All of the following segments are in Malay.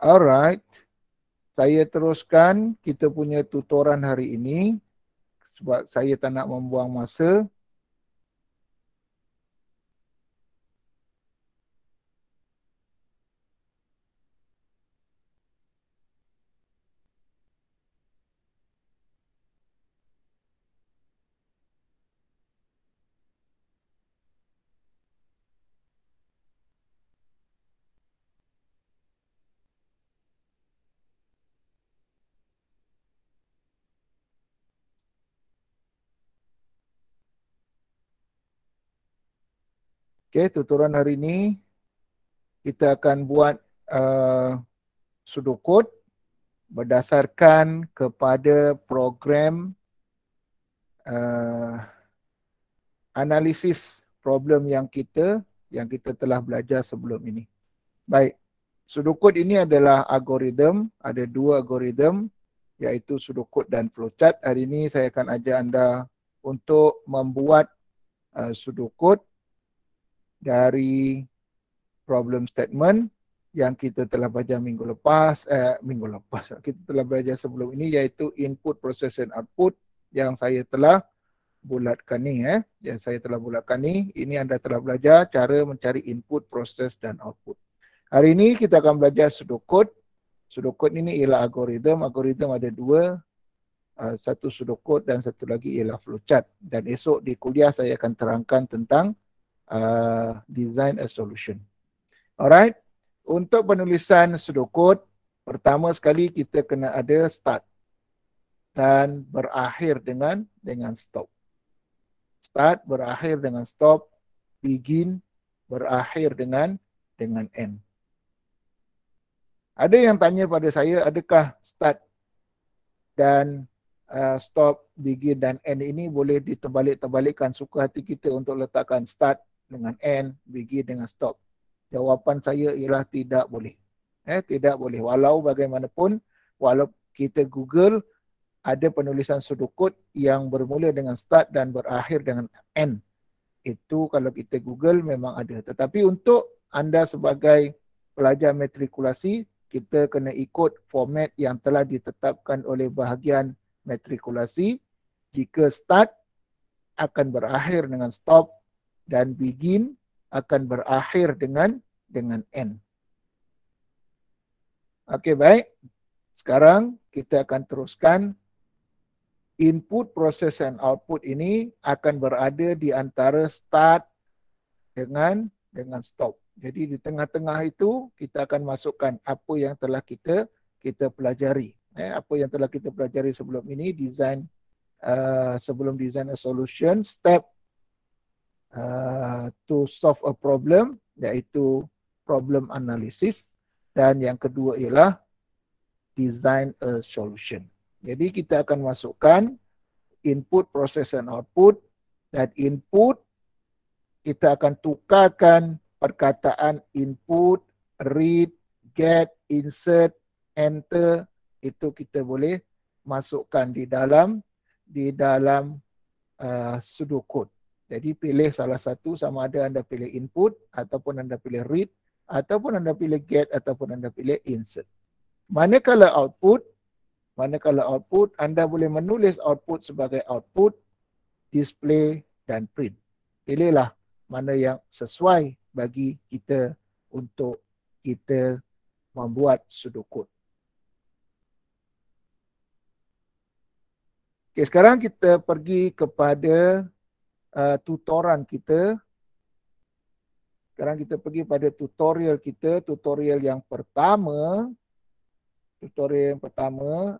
Alright. Saya teruskan kita punya tutoran hari ini sebab saya tak nak membuang masa. Okey, tutoran hari ini kita akan buat sudokod berdasarkan kepada program analisis problem yang kita telah belajar sebelum ini. Baik, sudokod ini adalah algoritma, ada dua algoritma iaitu sudokod dan flowchart. Hari ini saya akan ajar anda untuk membuat sudokod dari problem statement yang kita telah belajar minggu lepas, kita telah belajar sebelum ini iaitu input, process and output yang saya telah bulatkan ni. Yang saya telah bulatkan ni, ini anda telah belajar cara mencari input, proses dan output. Hari ini kita akan belajar sudokod. Sudokod ini ialah algoritma. Algoritma ada dua, satu sudokod dan satu lagi ialah flowchart. Dan esok di kuliah saya akan terangkan tentang design a solution. Alright, untuk penulisan sudokod, pertama sekali kita kena ada start dan berakhir dengan stop. Start berakhir dengan stop, begin berakhir dengan end. Ada yang tanya pada saya, adakah start dan stop, begin dan end ini boleh diterbalik-terbalikkan? Suka hati kita untuk letakkan start dengan end, begin dengan stop. Jawapan saya ialah tidak boleh. Tidak boleh. Walau bagaimanapun, walau kita Google, ada penulisan sudokod yang bermula dengan start dan berakhir dengan end. Itu kalau kita Google memang ada. Tetapi untuk anda sebagai pelajar matrikulasi, kita kena ikut format yang telah ditetapkan oleh bahagian matrikulasi. Jika start akan berakhir dengan stop dan begin akan berakhir dengan end. Okey, baik. Sekarang kita akan teruskan. Input, proses dan output ini akan berada di antara start dengan stop. Jadi di tengah-tengah itu kita akan masukkan apa yang telah kita pelajari. Apa yang telah kita pelajari sebelum ini, sebelum design a solution, step to solve a problem, iaitu problem analysis, dan yang kedua ialah design a solution. Jadi kita akan masukkan input, proses dan output, dan input kita akan tukarkan perkataan input, read, get, insert, enter, itu kita boleh masukkan di dalam sudokod. Jadi pilih salah satu, sama ada anda pilih input, ataupun anda pilih read, ataupun anda pilih get, ataupun anda pilih insert. Manakala output, anda boleh menulis output sebagai output, display dan print. Pilihlah mana yang sesuai bagi kita untuk kita membuat sudokod. Okay, sekarang kita pergi kepada tutoran kita. Sekarang kita pergi pada tutorial kita. Tutorial yang pertama,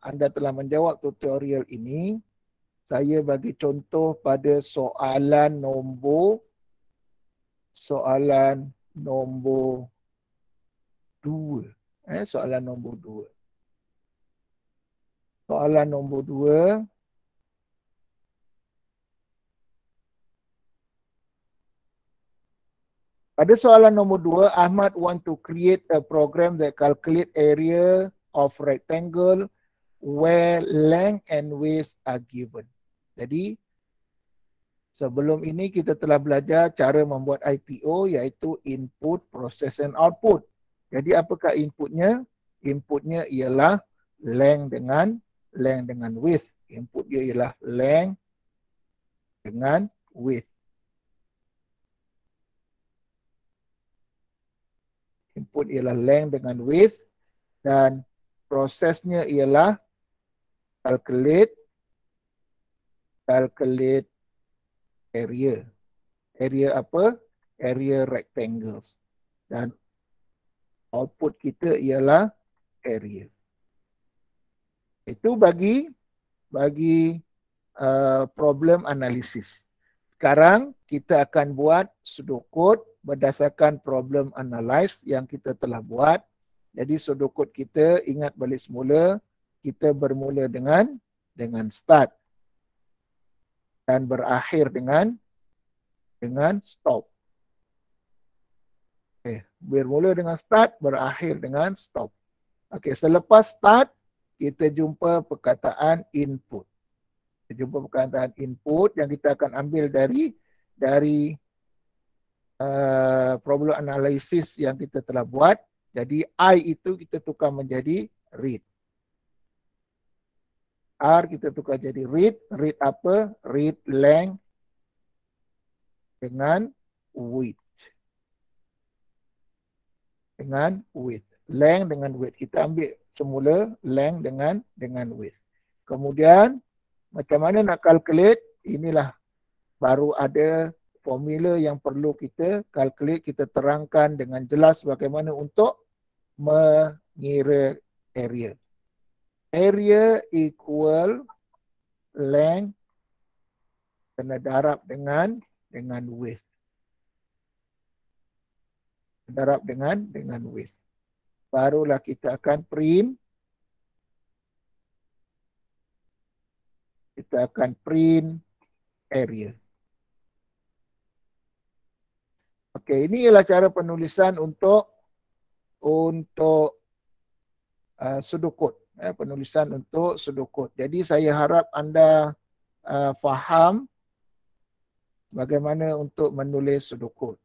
anda telah menjawab tutorial ini. Saya bagi contoh pada soalan nombor 2. Soalan nombor 2. Soalan nombor 2. Pada soalan nombor 2, Ahmad want to create a program that calculate area of rectangle where length and width are given. Jadi sebelum ini kita telah belajar cara membuat IPO, iaitu input, process and output. Jadi apakah inputnya? Inputnya ialah length dengan width. Input dia ialah length dengan width. Input ialah length dengan width dan prosesnya ialah calculate area. Area apa? Area rectangles. Dan output kita ialah area. Itu bagi problem analisis. Sekarang kita akan buat pseudocode berdasarkan problem analyze yang kita telah buat. Jadi pseudocode kita ingat balik semula, kita bermula dengan start dan berakhir dengan stop. Okay. Bermula dengan start, berakhir dengan stop. Okay. Selepas start, kita jumpa perkataan input. Kita jumpa perkataan input yang kita akan ambil dari problem analysis yang kita telah buat. Jadi I itu kita tukar menjadi read. R kita tukar jadi read. Read apa? Read length dengan width. Dengan width. Length dengan width. Kita ambil semula length dengan width. Kemudian macam mana nak calculate? Inilah baru ada formula yang perlu kita calculate. Kita terangkan dengan jelas bagaimana untuk mengira area. Area equal length kena darab dengan width. Darab dengan width. Barulah kita akan print. Kita akan print area. Okey, ini ialah cara penulisan untuk pseudocode. Penulisan untuk pseudocode. Jadi saya harap anda faham bagaimana untuk menulis pseudocode.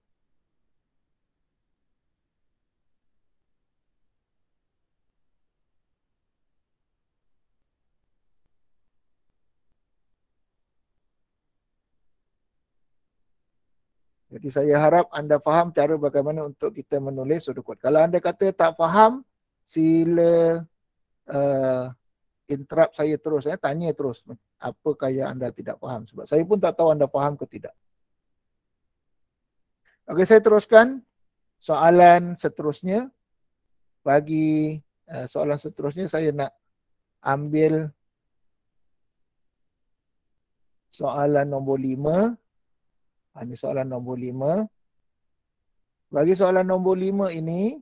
Jadi saya harap anda faham cara bagaimana untuk kita menulis pseudocode. Kalau anda kata tak faham, sila interrupt saya terus. Tanya terus apakah yang anda tidak faham. Sebab saya pun tak tahu anda faham ke tidak. Okey, saya teruskan soalan seterusnya. Bagi soalan seterusnya saya nak ambil soalan nombor 5. Ini soalan nombor 5. Bagi soalan nombor 5 ini,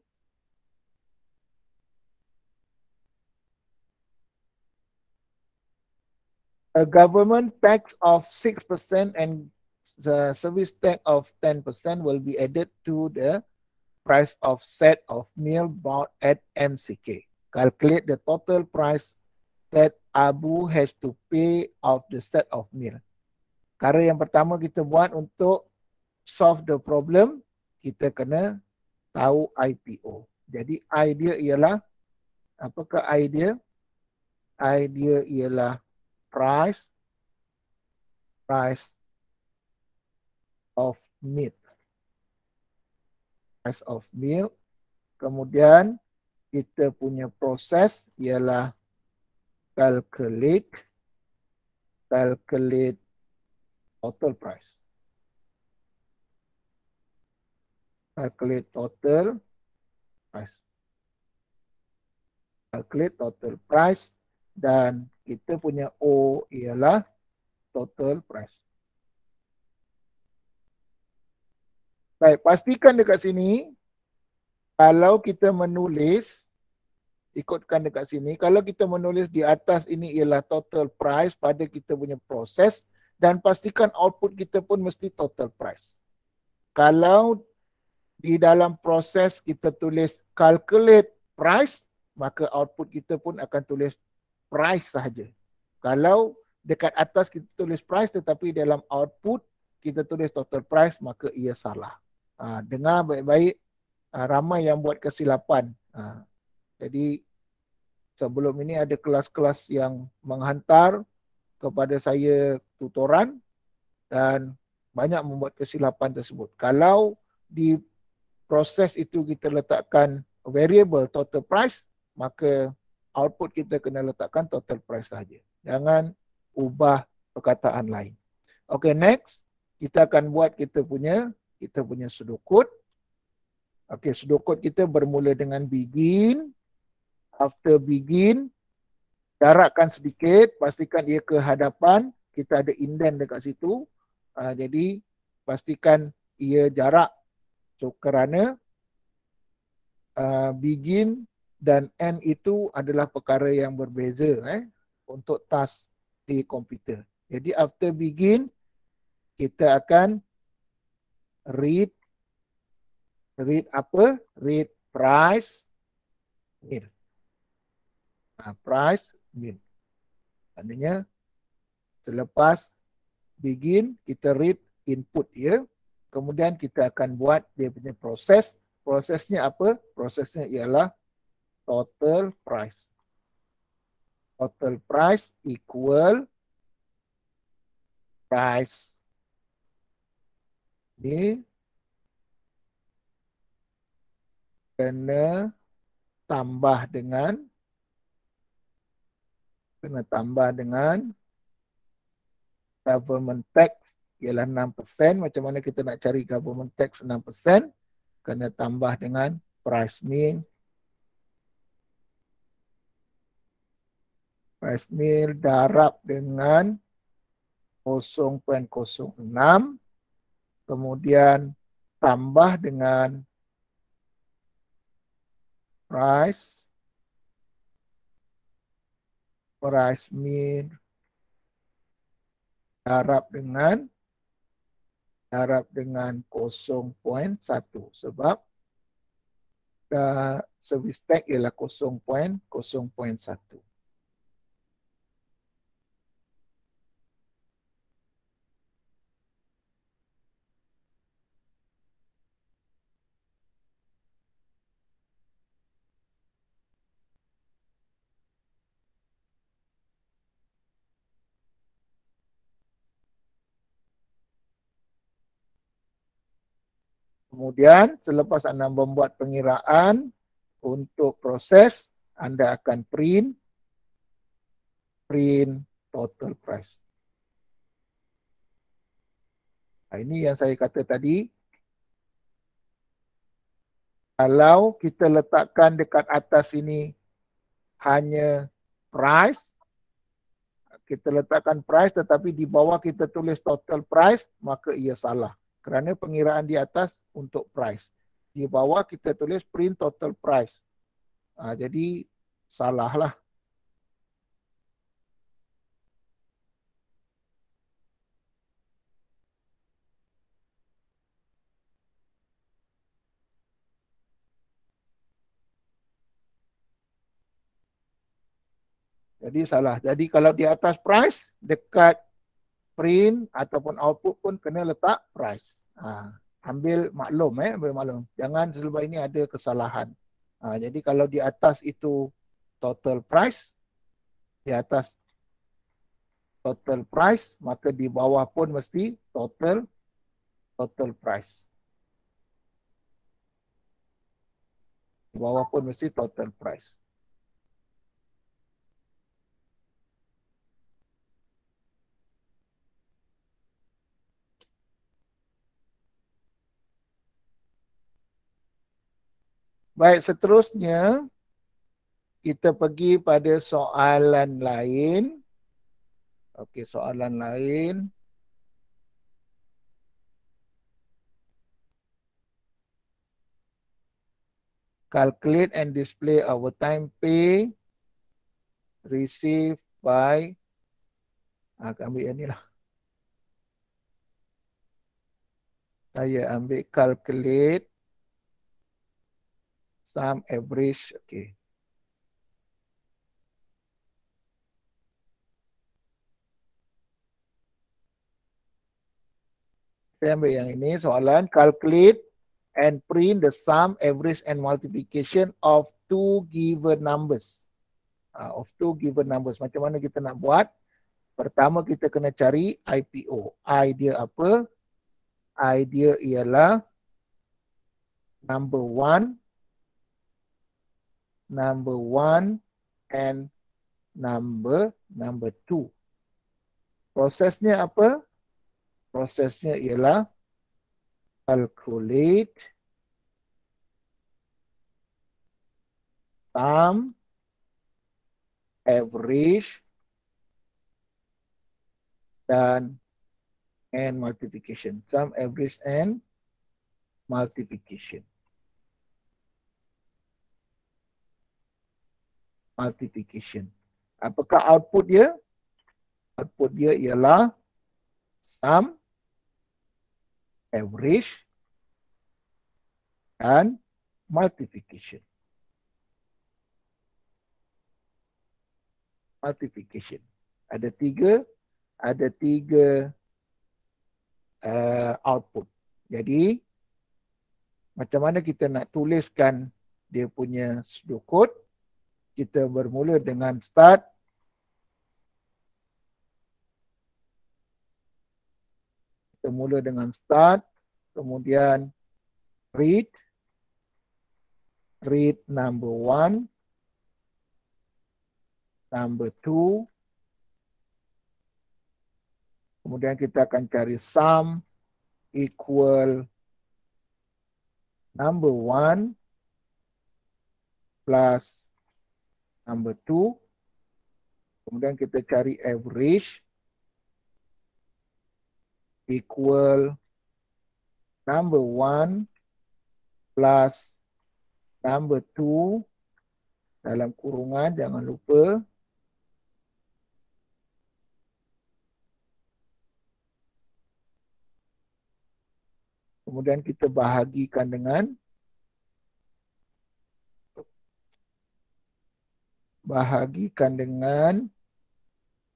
a government tax of 6% and the service tax of 10% will be added to the price of set of meal bought at MCK. Calculate the total price that Abu has to pay of the set of meal. Cara yang pertama kita buat untuk solve the problem, kita kena tahu IPO. Jadi idea ialah, apakah idea? Idea ialah price of meat. Price of milk. Kemudian kita punya proses ialah calculate total price. Calculate total price. Calculate total price dan kita punya O ialah total price. Baik, pastikan dekat sini kalau kita menulis, ikutkan dekat sini, kalau kita menulis di atas ini ialah total price pada kita punya proses, dan pastikan output kita pun mesti total price. Kalau di dalam proses kita tulis calculate price, maka output kita pun akan tulis price sahaja. Kalau dekat atas kita tulis price tetapi dalam output kita tulis total price, maka ia salah. Dengar baik-baik, ramai yang buat kesilapan. Jadi sebelum ini ada kelas-kelas yang menghantar kepada saya tutoran dan banyak membuat kesilapan tersebut. Kalau di proses itu kita letakkan variable total price, maka output kita kena letakkan total price saja. Jangan ubah perkataan lain. Okay, next kita akan buat kita punya sudokod. Okay, sudokod kita bermula dengan begin. After begin, jarakkan sedikit, pastikan ia ke hadapan. Kita ada indent dekat situ. Jadi pastikan ia jarak. So kerana begin dan end itu adalah perkara yang berbeza untuk task di komputer. Jadi after begin, kita akan read apa? Read price mil. Price mil. Artinya selepas begin, kita read input ya. Kemudian kita akan buat dia punya proses. Prosesnya apa? Prosesnya ialah total price. Total price equal price. Ini kena tambah dengan government tax ialah 6%. Macam mana kita nak cari government tax 6%? Kena tambah dengan price meal. Price meal darab dengan 0.06. Kemudian tambah dengan price meal darab dengan 0.1 sebab service tax ialah 0.01. Kemudian selepas anda membuat pengiraan untuk proses, anda akan print total price. Ini yang saya kata tadi. Kalau kita letakkan dekat atas ini hanya price, kita letakkan price tetapi di bawah kita tulis total price, maka ia salah. Kerana pengiraan di atas untuk price. Di bawah kita tulis print total price. Jadi salahlah. Jadi salah. Jadi kalau di atas price, dekat print ataupun output pun kena letak price. Ambil maklum, ambil maklum. Jangan selepas ini ada kesalahan. Jadi kalau di atas itu total price, di atas total price, maka di bawah pun mesti total price. Di bawah pun mesti total price. Baik, seterusnya kita pergi pada soalan lain. Okey, soalan lain. Calculate and display overtime pay received by ambil yang ni lah. Saya ambil calculate sum average. Okey. Saya ambil yang ini, soalan calculate and print the sum, average and multiplication of two given numbers. of two given numbers. Macam mana kita nak buat? Pertama kita kena cari IPO. I dia apa? I dia ialah number 1, and number 2. Prosesnya apa? Prosesnya ialah calculate sum, average, dan multiplication. Sum, average, and multiplication. Apakah output dia? Output dia ialah sum, average, dan multiplication. Ada tiga output. Jadi macam mana kita nak tuliskan dia punya pseudocode? Kita bermula dengan start. Kemudian read number 1, number 2. Kemudian kita akan cari sum equal number 1 plus number 2. Kemudian kita cari average equal number 1 plus number 2 dalam kurungan, jangan lupa. Kemudian kita bahagikan dengan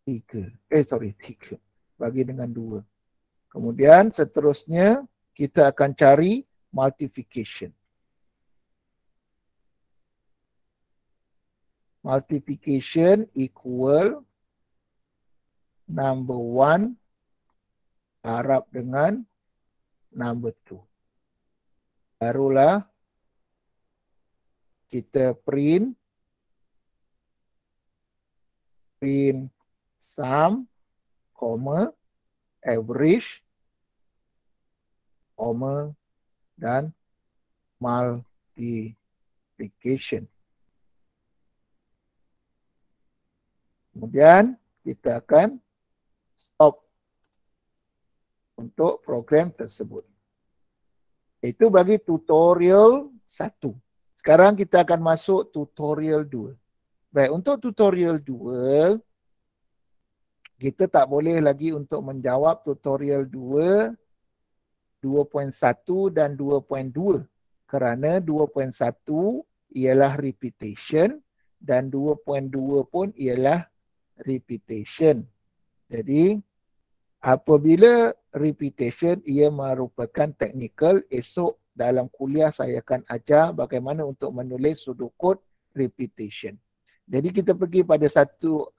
tiga. Bagi dengan 2. Kemudian seterusnya kita akan cari multiplication. Multiplication equal number 1 harap dengan number 2. Barulah kita print sum, average, dan multiplication. Kemudian kita akan stop untuk program tersebut. Itu bagi tutorial 1. Sekarang kita akan masuk tutorial 2. Baik, untuk tutorial 2, kita tak boleh lagi untuk menjawab tutorial 2, 2.1 dan 2.2. Kerana 2.1 ialah repetition dan 2.2 pun ialah repetition. Jadi, apabila repetition ia merupakan technical, esok dalam kuliah saya akan ajar bagaimana untuk menulis pseudocode repetition. Jadi kita pergi pada satu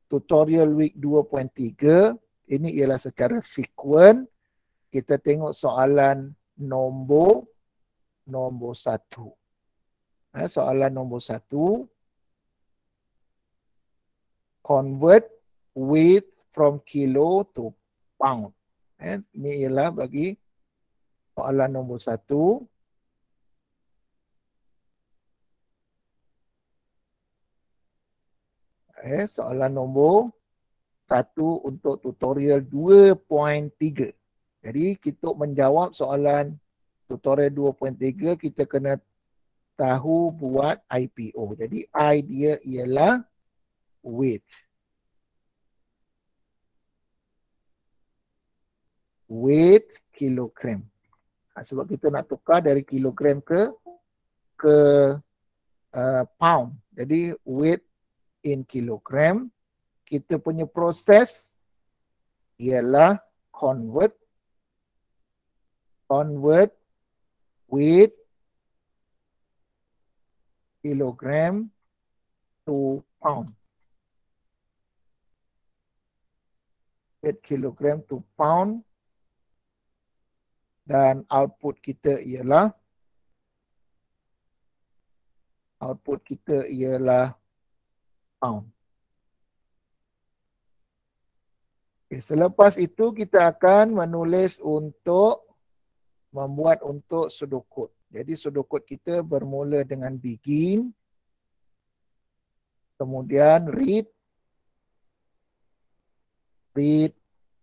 tutorial week 2.3. Ini ialah secara sekuen. Kita tengok soalan nombor 1. Soalan nombor 1. Convert weight from kilo to pound. Ini ialah bagi soalan nombor 1. Soalan nombor 1 untuk tutorial 2.3. Jadi kita menjawab soalan tutorial 2.3, kita kena tahu buat IPO. Jadi I dia ialah weight. Weight kilogram. Sebab kita nak tukar dari kilogram ke pound. Jadi weight in kilogram. Kita punya proses ialah convert weight kilogram to pound. 8 kilogram to pound. Dan output kita ialah pound. Okay, selepas itu kita akan menulis membuat untuk sudokod. Jadi sudokod kita bermula dengan begin, kemudian read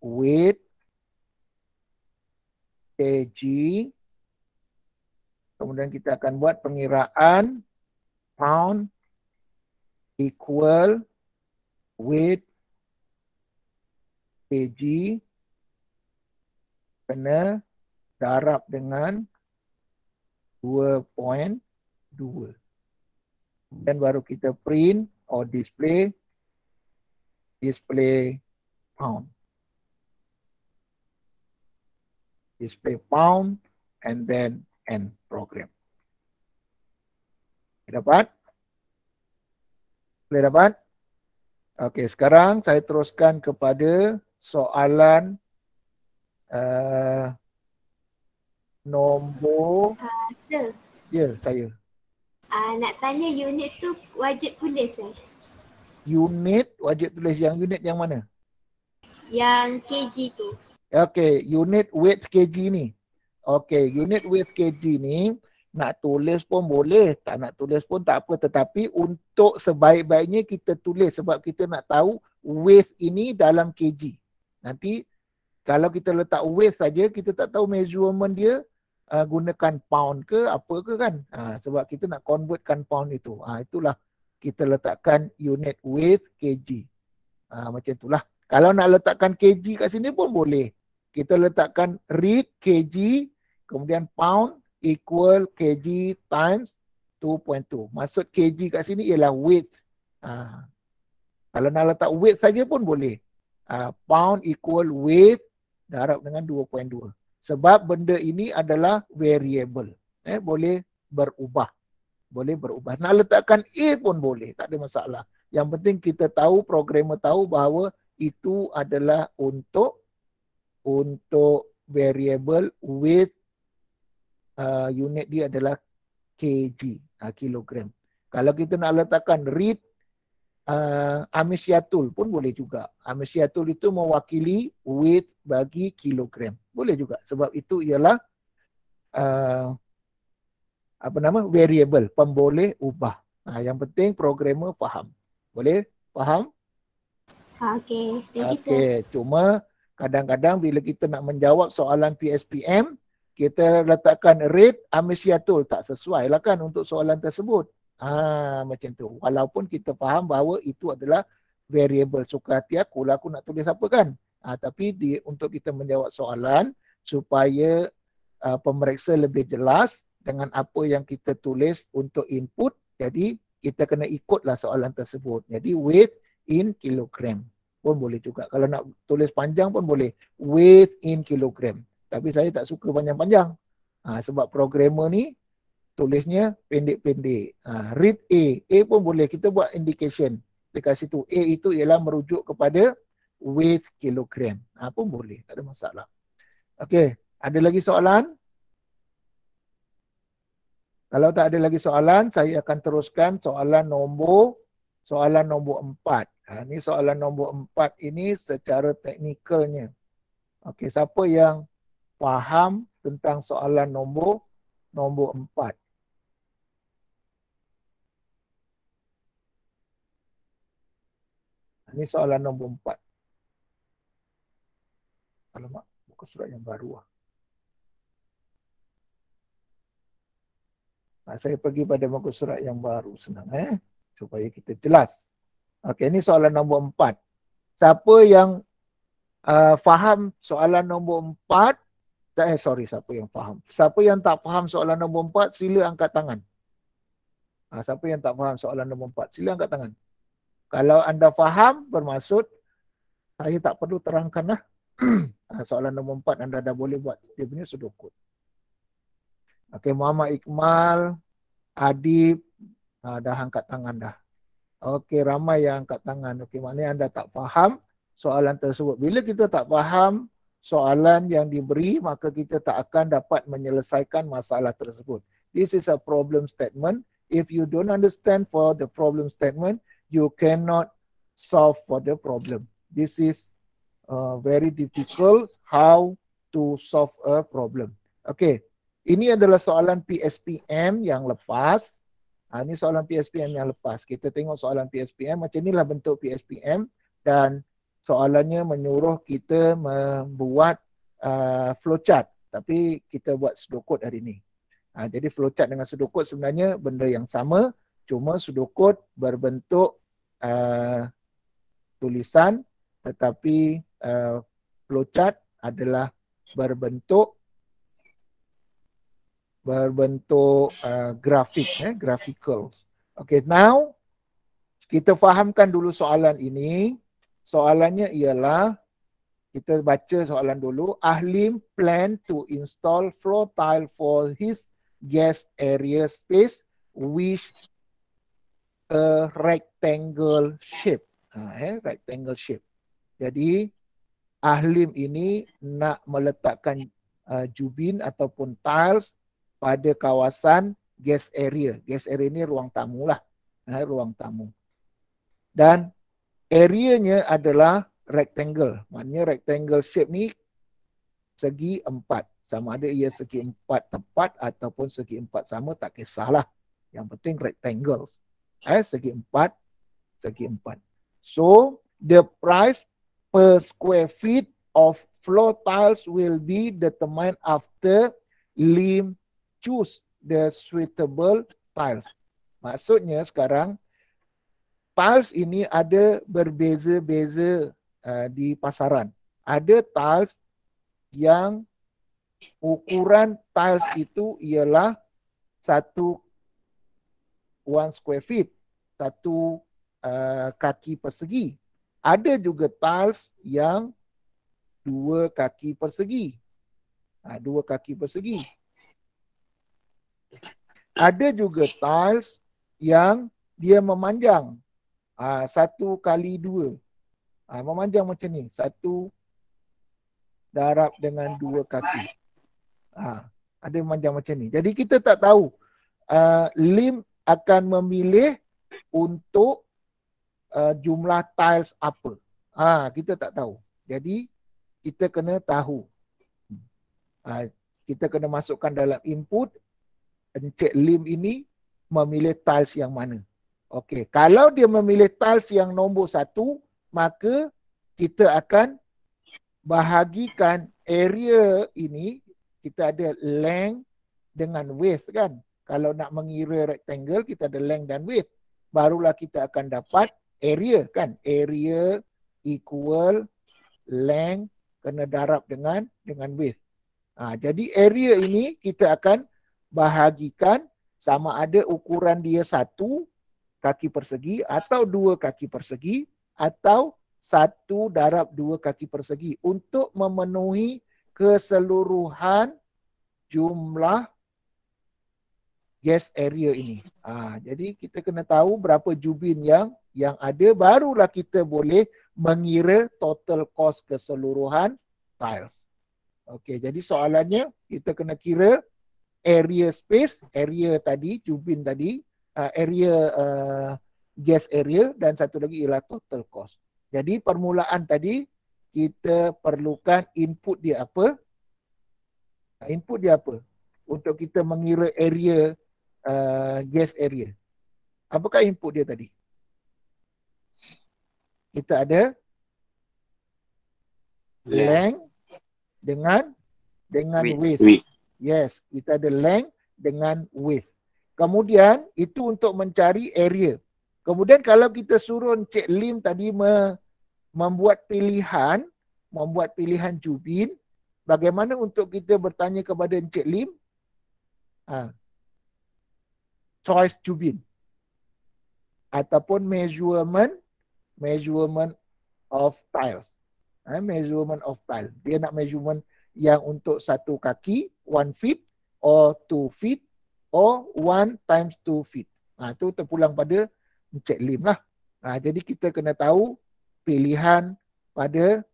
weight kg, kemudian kita akan buat pengiraan pound equal weight kg kena darab dengan 2.2. Dan baru kita print or display pound. Display pound and then end program. Dapat? Boleh dapat? Okey, sekarang saya teruskan kepada soalan nombor. Sir. Ya, saya. Nak tanya unit tu wajib tulis Unit wajib tulis unit yang mana? Yang kg tu. Okey, unit weight kg ni. Okey, unit weight kg ni nak tulis pun boleh, tak nak tulis pun tak apa. Tetapi untuk sebaik-baiknya kita tulis sebab kita nak tahu weight ini dalam kg. Nanti kalau kita letak weight saja, kita tak tahu measurement dia gunakan pound ke apa ke kan. Sebab kita nak convertkan pound itu. Itulah kita letakkan unit weight kg. Macam itulah. Kalau nak letakkan kg kat sini pun boleh. Kita letakkan read kg, kemudian pound equal kg times 2.2. Maksud kg kat sini ialah weight. Kalau nak letak weight saja pun boleh. Pound equal weight darab dengan 2.2. Sebab benda ini adalah variable. Boleh berubah. Nak letakkan A pun boleh. Tak ada masalah. Yang penting kita tahu, programmer tahu bahawa itu adalah untuk variable with unit dia adalah kg, kilogram. Kalau kita nak letakkan read Amesiatul pun boleh juga. Amesiatul itu mewakili weight bagi kilogram. Boleh juga sebab itu ialah variable, pemboleh ubah. Yang penting programmer faham. Boleh? Faham? Okey, thank you sir. sir. Cuma kadang-kadang bila kita nak menjawab soalan PSPM, kita letakkan rate Amesiatul, tak sesuai lah kan untuk soalan tersebut. Macam tu. Walaupun kita faham bahawa itu adalah variable. Suka hati aku lah aku nak tulis apa kan. Tapi untuk kita menjawab soalan supaya pemeriksa lebih jelas dengan apa yang kita tulis untuk input. Jadi kita kena ikutlah soalan tersebut. Jadi weight in kilogram pun boleh juga. Kalau nak tulis panjang pun boleh. Weight in kilogram. Tapi saya tak suka panjang-panjang. Sebab programmer ni tulisnya pendek-pendek. Read A. A pun boleh. Kita buat indication. Dekat situ. A itu ialah merujuk kepada weight kilogram. Pun boleh. Tak ada masalah. Okey. Ada lagi soalan? Kalau tak ada lagi soalan, saya akan teruskan soalan nombor 4. Ini soalan nombor 4 ini secara teknikalnya. Okey, siapa yang faham tentang soalan nombor 4? Ini soalan nombor 4. Alamak, buka surat yang baru. Saya pergi pada muka surat yang baru senang supaya kita jelas. Okey, ini soalan nombor 4. Siapa yang faham soalan nombor 4? Siapa yang faham? Siapa yang tak faham soalan nombor 4, sila angkat tangan. Siapa yang tak faham soalan nombor 4, sila angkat tangan. Kalau anda faham, bermaksud saya tak perlu terangkan lah. Soalan nombor 4 anda dah boleh buat dia punya sudokod. Okey, Muhammad Iqmal, Adib, dah angkat tangan dah. Okey, ramai yang angkat tangan. Okey, maknanya anda tak faham soalan tersebut. Bila kita tak faham soalan yang diberi, maka kita tak akan dapat menyelesaikan masalah tersebut. This is a problem statement. If you don't understand for the problem statement, you cannot solve for the problem. This is very difficult how to solve a problem. Okey, ini adalah soalan PSPM yang lepas. Ini soalan PSPM yang lepas. Kita tengok soalan PSPM, macam inilah bentuk PSPM dan soalannya menyuruh kita membuat flowchart. Tapi kita buat sudokod hari ini. Jadi flowchart dengan sudokod sebenarnya benda yang sama, cuma sudokod berbentuk tulisan tetapi flowchart adalah berbentuk grafik, graphical. Okay, now kita fahamkan dulu soalan ini. Soalannya ialah, kita baca soalan dulu. Ahlim plan to install floor tile for his guest area space with a rectangle shape. Rectangle shape. Jadi Ahlim ini nak meletakkan jubin ataupun tiles pada kawasan guest area. Guest area ni ruang tamu lah. Ruang tamu. Dan areanya adalah rectangle. Maknanya rectangle shape ni segi 4. Sama ada ia segi 4 tepat ataupun segi 4 sama, tak kisahlah. Yang penting rectangle. Segi 4, segi 4. So, the price per square feet of floor tiles will be determined after Lim choose the suitable tiles. Maksudnya sekarang tiles ini ada berbeza-beza di pasaran. Ada tiles yang ukuran tiles itu ialah 1 square feet, 1 kaki persegi. Ada juga tiles yang 2 kaki persegi. 2 kaki persegi. Ada juga tiles yang dia memanjang. 1 kali 2. Memanjang macam ni. 1 darab dengan 2 kaki. Ada memanjang macam ni. Jadi kita tak tahu Lim akan memilih untuk jumlah tiles apa. Kita tak tahu. Jadi kita kena tahu. Kita kena masukkan dalam input Encik Lim ini memilih tiles yang mana. Okey, kalau dia memilih tiles yang nombor 1, maka kita akan bahagikan area ini. Kita ada length dengan width kan. Kalau nak mengira rectangle, kita ada length dan width. Barulah kita akan dapat area kan. Area equal length kena darab dengan width. Jadi area ini kita akan bahagikan sama ada ukuran dia 1 kaki persegi atau 2 kaki persegi atau 1 darab 2 kaki persegi untuk memenuhi keseluruhan jumlah guest area ini. Jadi kita kena tahu berapa jubin yang ada, barulah kita boleh mengira total cost keseluruhan tiles. Okey, jadi soalannya kita kena kira area space, area tadi, jubin tadi, area guest area dan satu lagi ialah total cost. Jadi permulaan tadi kita perlukan input dia apa? Input dia apa? Untuk kita mengira area guest area. Apakah input dia tadi? Kita ada length dengan width. Yes, kita ada length dengan width. Kemudian itu untuk mencari area. Kemudian kalau kita suruh Encik Lim tadi membuat pilihan jubin, bagaimana untuk kita bertanya kepada Encik Lim? Choice jubin. Ataupun measurement of tiles. Measurement of tile. Dia nak measurement yang untuk 1 kaki, 1 feet or 2 feet or 1 times 2 feet. Itu terpulang pada Encik Lim lah. Jadi kita kena tahu pilihan pada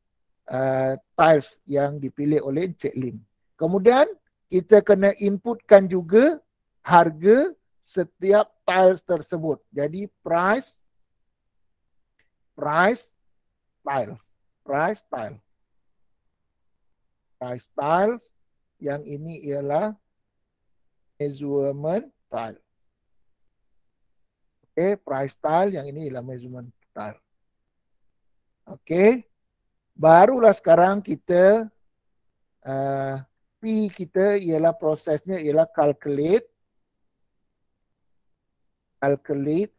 tiles yang dipilih oleh Encik Lim. Kemudian kita kena inputkan juga harga setiap tiles tersebut. Jadi price tile. Price tiles yang ini ialah measurement tile. Okay, price tile yang ini ialah measurement tile. Okay, barulah sekarang kita P kita ialah prosesnya ialah calculate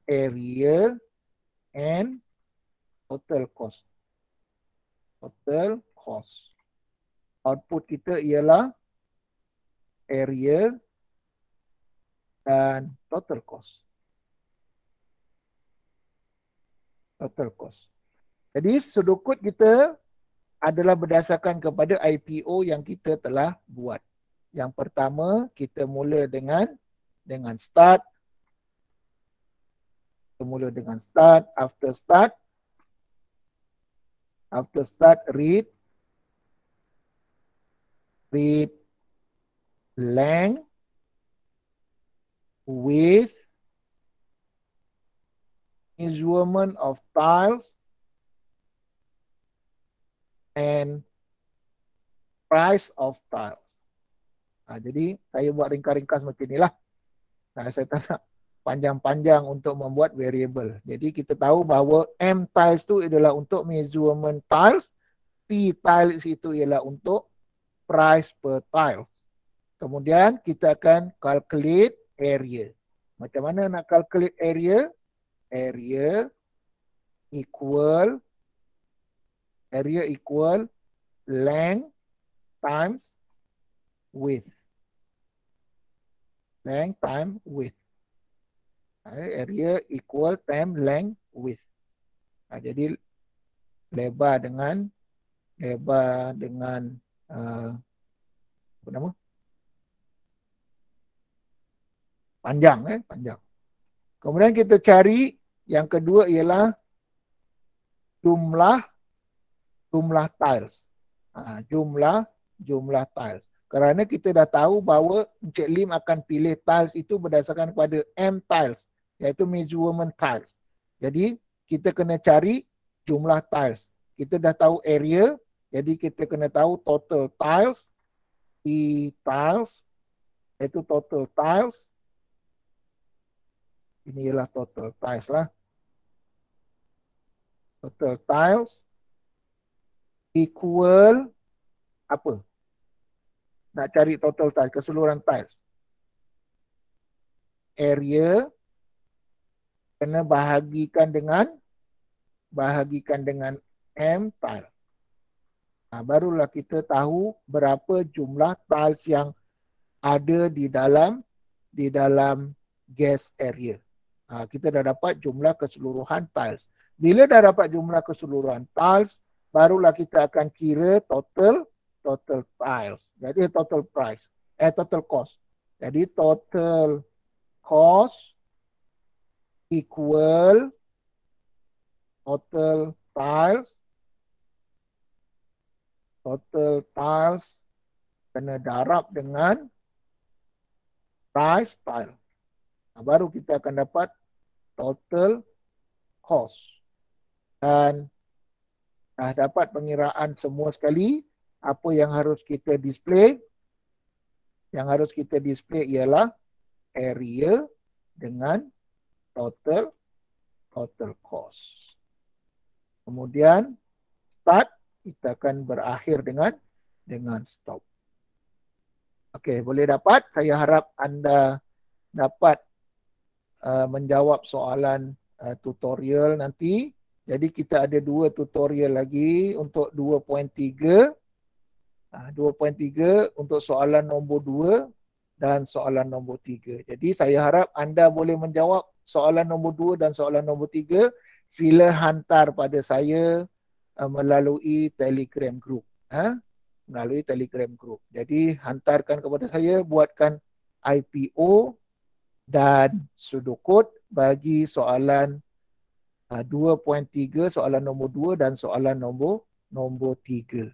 area and total cost. Output kita ialah area dan total cost. Jadi sudukut kita adalah berdasarkan kepada IPO yang kita telah buat. Yang pertama kita mula dengan start. After start read length width measurement of tiles and price of tiles. Jadi saya buat ringkas-ringkas macam inilah. Saya tak nak panjang-panjang untuk membuat variable. Jadi kita tahu bahawa M tiles tu adalah untuk measurement tiles, P tiles itu ialah untuk price per tiles. Kemudian kita akan calculate area. Macam mana nak calculate area? Area equal length times width. Area equal times length width. Jadi lebar dengan apa nama? Panjang. Kemudian kita cari yang kedua ialah jumlah tiles. Jumlah tiles. Kerana kita dah tahu bahawa Encik Lim akan pilih tiles itu berdasarkan kepada M tiles, iaitu measurement tiles. Jadi kita kena cari jumlah tiles. Kita dah tahu area, jadi kita kena tahu total tiles, P tiles, iaitu total tiles. Ini ialah total tiles lah. Total tiles equal apa? Nak cari total tiles, keseluruhan tiles. Area kena bahagikan dengan M tile. Barulah kita tahu berapa jumlah tiles yang ada di dalam gas area. Kita dah dapat jumlah keseluruhan tiles. Bila dah dapat jumlah keseluruhan tiles, barulah kita akan kira total tiles. Jadi total cost. Jadi total cost equal total tiles kena darab dengan price tile. Baru kita akan dapat total cost. Dan dah dapat pengiraan semua sekali. Apa yang harus kita display? Yang harus kita display ialah area dengan total cost. Kemudian start, kita akan berakhir dengan stop. Okey, boleh dapat? Saya harap anda dapat menjawab soalan tutorial nanti. Jadi kita ada 2 tutorial lagi untuk 2.3. 2.3 untuk soalan nombor 2 dan soalan nombor 3. Jadi saya harap anda boleh menjawab soalan nombor 2 dan soalan nombor 3. Sila hantar pada saya melalui Telegram group. Melalui Telegram group. Jadi hantarkan kepada saya, buatkan IPO dan sudut kod bagi soalan 2.3 soalan nombor 2 dan soalan nombor 3.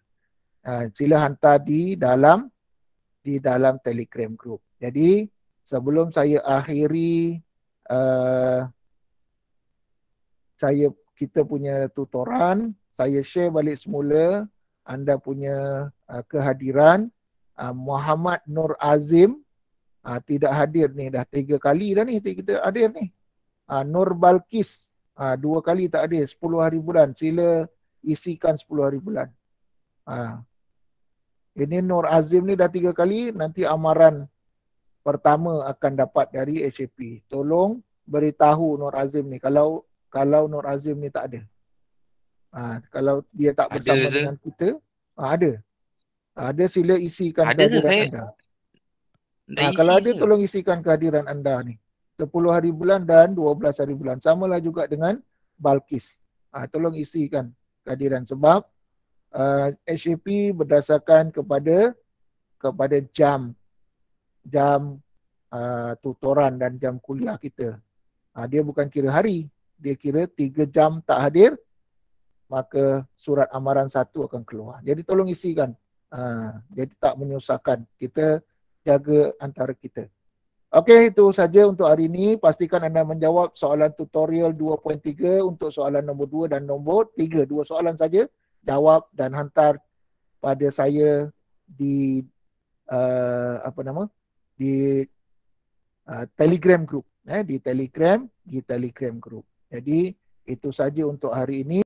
Sila hantar di dalam Telegram group. Jadi sebelum saya akhiri kita punya tutoran, saya share balik semula anda punya kehadiran. Muhammad Nur Azim tidak hadir ni, dah 3 kali dah ni kita hadir ni. Nur Balkis 2 kali tak hadir, 10 hari bulan. Sila isikan 10 hari bulan. Ini Nur Azim ni dah 3 kali, nanti amaran pertama akan dapat dari HAP. Tolong beritahu Nur Azim ni kalau Nur Azim ni tak ada. Kalau dia tak bersama dengan kita, ada. Ada, sila isikan kehadiran anda. Kalau ada, tolong isikan kehadiran anda ni. 10 hari bulan dan 12 hari bulan. Samalah juga dengan Balkis. Tolong isikan kehadiran sebab HAP berdasarkan kepada jam tutoran dan jam kuliah kita. Dia bukan kira hari. Dia kira 3 jam tak hadir, maka surat amaran 1 akan keluar. Jadi tolong isikan. Jadi tak menyusahkan. Kita jaga antara kita. Okey, itu saja untuk hari ini. Pastikan anda menjawab soalan tutorial 2.3 untuk soalan nombor 2 dan nombor 3. 2 soalan saja. Jawab dan hantar pada saya di Telegram group. Di Telegram group. Jadi itu saja untuk hari ini.